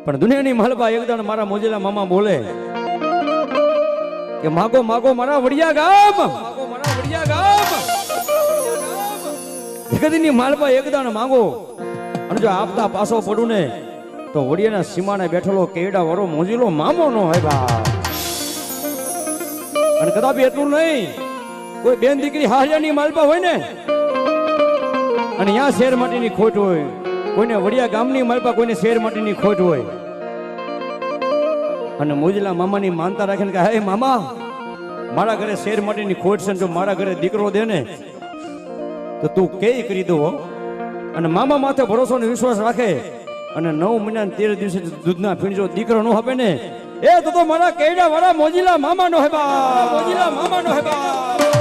પણ દુનિયાની માલપા એકદમ મારા મોજીલા મામા બોલે કે માગો માગો મારા વડિયા ગામ, માગો મારા વડિયા ગામ. જગતની માલપા એકદમ માંગો અને જો આપતા પાછો પડું ને તો વડિયાના સીમાને બેઠેલો કેડા વરો મોજીલો મામો નો હોય બા. અને કદાપી એટલું નહીં, કોઈ બેન દીકરી હારિયાની માલપા હોય ને અને ત્યાં શેર માટીની ખોટ હોય, કોઈને વડિયા ગામની માલપા કોઈને શેર માટીની ખોટ હોય અને મોજીલા મામાની માનતા રાખીને કે હે મામા મારા ઘરે શેર માટીની ખોટ છે, જો મારા ઘરે દીકરો દે ને તો તું કેય કરી દો. અને મામા માથે ભરોસો ને વિશ્વાસ રાખે અને 9 મહિના 13 દિવસે દૂધના ફીણ જો દીકરો નો આપે ને એ તો મારા કેડા વાળા મોજીલા મામા નો હે બા, મોજીલા મામા નો હે બા.